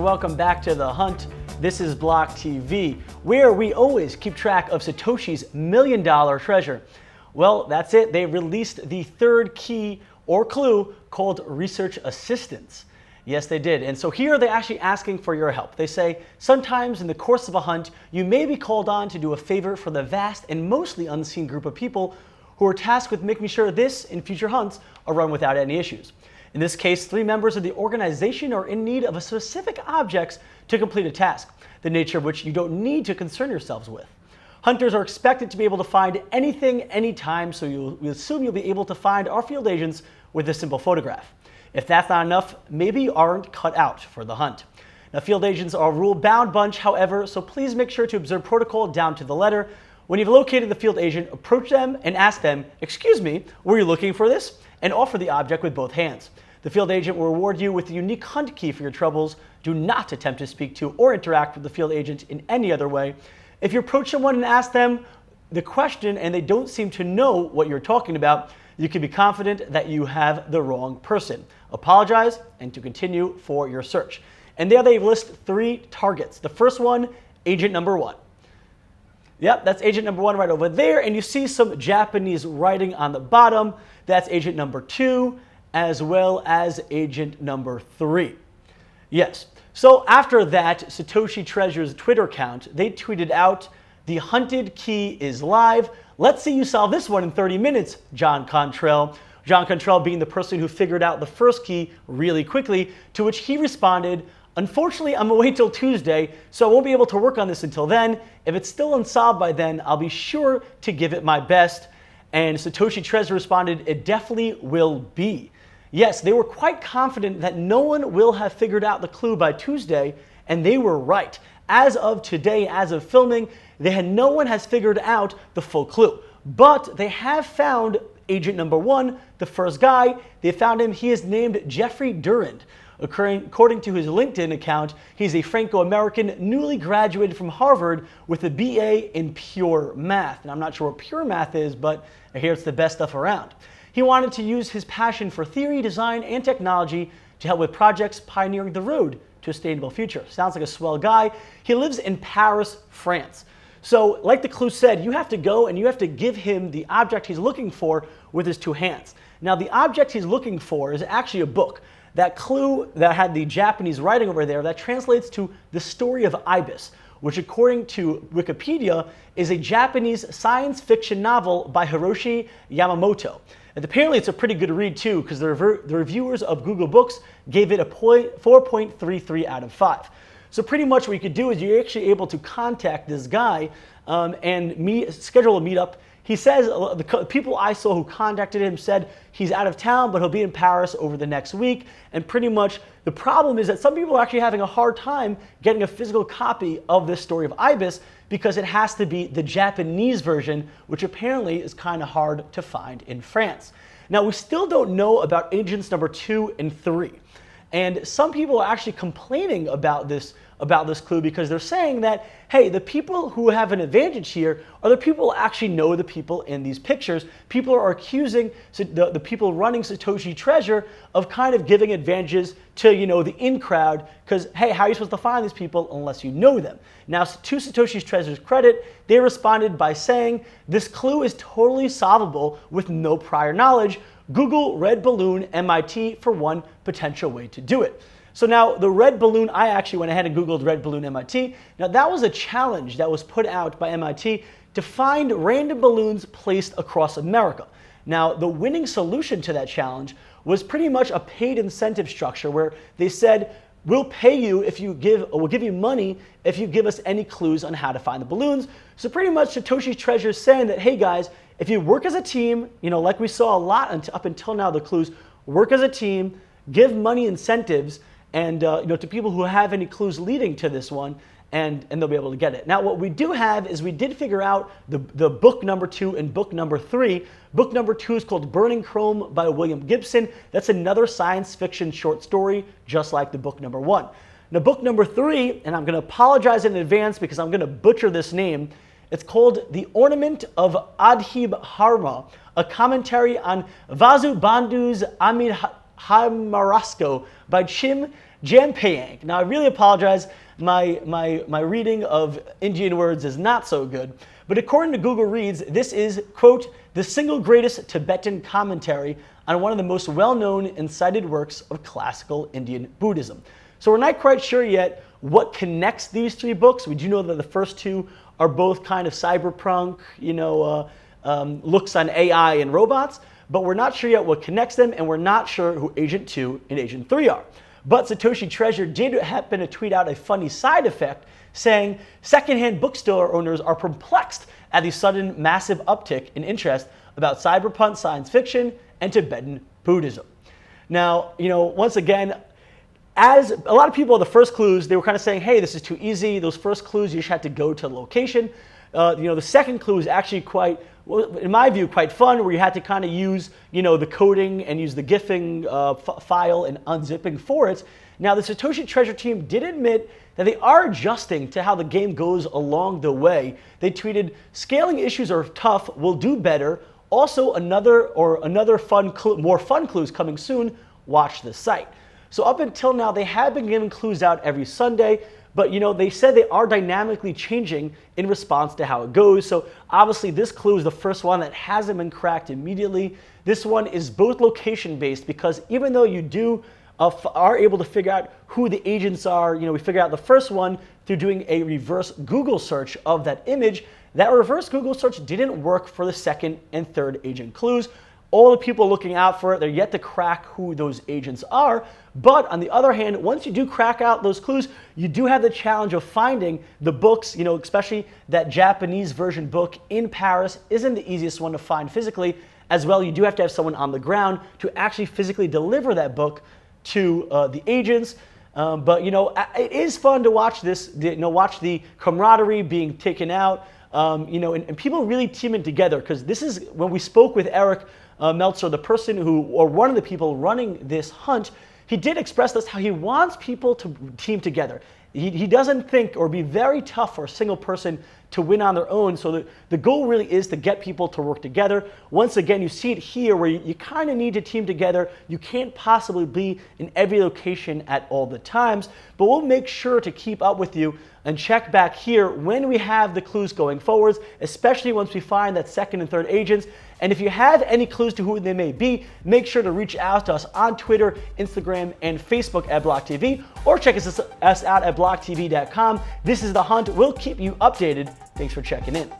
and welcome back to The Hunt. This is BLOCKTV, where we always keep track of Satoshi's $1 million treasure. Well, that's it. They released the third key or clue called Research Assistance. Yes, they did. And so here they're actually asking for your help. They say, sometimes in the course of a hunt, you may be called on to do a favor for the vast and mostly unseen group of people who are tasked with making sure this and future hunts are run without any issues. In this case, 3 members of the organization are in need of a specific objects to complete a task, the nature of which you don't need to concern yourselves with. Hunters are expected to be able to find anything, anytime, so we assume you'll be able to find our field agents with a simple photograph. If that's not enough, maybe you aren't cut out for the hunt. Now, field agents are a rule-bound bunch, however, so please make sure to observe protocol down to the letter. When you've located the field agent, approach them and ask them, "Excuse me, were you looking for this?" and offer the object with both hands. The field agent will reward you with a unique hunt key for your troubles. Do not attempt to speak to or interact with the field agent in any other way. If you approach someone and ask them the question and they don't seem to know what you're talking about, you can be confident that you have the wrong person. Apologize and to continue for your search. And there they list 3 targets. The first one, agent number 1. Yep, that's agent number 1 right over there. And you see some Japanese writing on the bottom. That's agent number 2, as well as agent number 3. Yes. So after that, Satoshi Treasure's Twitter account, they tweeted out, "The hunted key is live. Let's see you solve this one in 30 minutes, John Contrell." John Contrell being the person who figured out the first key really quickly, to which he responded, "Unfortunately, I'm away till Tuesday, so I won't be able to work on this until then. If it's still unsolved by then, I'll be sure to give it my best." And Satoshi Treasure responded, "It definitely will be." Yes, they were quite confident that no one will have figured out the clue by Tuesday, and they were right. As of today, as of filming, no one has figured out the full clue. But they have found agent number 1, the first guy. They found him. He is named Jeffrey Durand. According to his LinkedIn account, he's a Franco-American newly graduated from Harvard with a BA in pure math. And I'm not sure what pure math is, but I hear it's the best stuff around. He wanted to use his passion for theory, design, and technology to help with projects pioneering the road to a sustainable future. Sounds like a swell guy. He lives in Paris, France. So, like the clue said, you have to go and you have to give him the object he's looking for with his 2 hands. Now, the object he's looking for is actually a book. That clue that had the Japanese writing over there, that translates to The Story of Ibis, which according to Wikipedia is a Japanese science fiction novel by Hiroshi Yamamoto. And apparently it's a pretty good read too, because the reviewers of Google Books gave it a 4.33 out of 5. So pretty much what you could do is you're actually able to contact this guy and schedule a meetup. He says the people I saw who contacted him said he's out of town, but he'll be in Paris over the next week. And pretty much the problem is that some people are actually having a hard time getting a physical copy of this Story of Ibis because it has to be the Japanese version, which apparently is kind of hard to find in France. Now, we still don't know about agents number 2 and 3. And some people are actually complaining about this clue because they're saying that, hey, the people who have an advantage here are the people who actually know the people in these pictures. People are accusing the people running Satoshi Treasure of kind of giving advantages to, the in crowd because, hey, how are you supposed to find these people unless you know them? Now, to Satoshi Treasure's credit, they responded by saying, "This clue is totally solvable with no prior knowledge. Google Red Balloon MIT for one potential way to do it." So now the red balloon, I actually went ahead and Googled Red Balloon MIT. Now that was a challenge that was put out by MIT to find random balloons placed across America. Now the winning solution to that challenge was pretty much a paid incentive structure where they said, "We'll pay you we'll give you money if you give us any clues on how to find the balloons." So pretty much Satoshi Treasure is saying that, hey guys, if you work as a team, like we saw a lot up until now, the clues, work as a team, give money incentives, and to people who have any clues leading to this one, and they'll be able to get it. Now, what we do have is we did figure out the book number 2 and book number 3. Book number 2 is called Burning Chrome by William Gibson. That's another science fiction short story, just like the book number 1. Now, book number 3, and I'm going to apologize in advance because I'm going to butcher this name. It's called The Ornament of Adhibharma, a commentary on Vasubandhu's Amidhamarasko by Chim Jampayang. Now, I really apologize. My reading of Indian words is not so good. But according to Google Reads, this is, quote, the single greatest Tibetan commentary on one of the most well-known and cited works of classical Indian Buddhism. So we're not quite sure yet what connects these three books. We do know that the first two are both kind of cyberpunk, looks on AI and robots, but we're not sure yet what connects them, and we're not sure who Agent 2 and Agent 3 are. But Satoshi Treasure did happen to tweet out a funny side effect saying secondhand bookstore owners are perplexed at the sudden massive uptick in interest about cyberpunk science fiction and Tibetan Buddhism. Now, once again, as a lot of people, the first clues, they were kind of saying, hey, this is too easy. Those first clues, you just had to go to the location. The second clue is actually quite, in my view, quite fun, where you had to kind of use, the coding and use the GIFing file and unzipping for it. Now, the Satoshi Treasure team did admit that they are adjusting to how the game goes along the way. They tweeted, scaling issues are tough, we'll do better. Also, another more fun clues coming soon, watch the site. So up until now, they have been giving clues out every Sunday, but they said they are dynamically changing in response to how it goes. So obviously this clue is the first one that hasn't been cracked immediately. This one is both location based, because even though you are able to figure out who the agents are, we figure out the first one through doing a reverse Google search of that image. That reverse Google search didn't work for the second and third agent clues. All the people looking out for it, they're yet to crack who those agents are. But on the other hand, once you do crack out those clues, you do have the challenge of finding the books, especially that Japanese version book in Paris isn't the easiest one to find physically. As well, you do have to have someone on the ground to actually physically deliver that book to the agents. But it is fun to watch this, watch the camaraderie being taken out, and people really teaming together, because this is when we spoke with Eric Meltzer, the person or one of the people running this hunt. He did express this, how he wants people to team together. He doesn't think, or be very tough for a single person to win on their own. So the goal really is to get people to work together. Once again, you see it here where you kind of need to team together. You can't possibly be in every location at all the times, but we'll make sure to keep up with you and check back here when we have the clues going forwards, especially once we find that second and third agents. And if you have any clues to who they may be, make sure to reach out to us on Twitter, Instagram, and Facebook at BLOCKTV, or check us out at blocktv.com. This is The Hunt. We'll keep you updated. Thanks for checking in.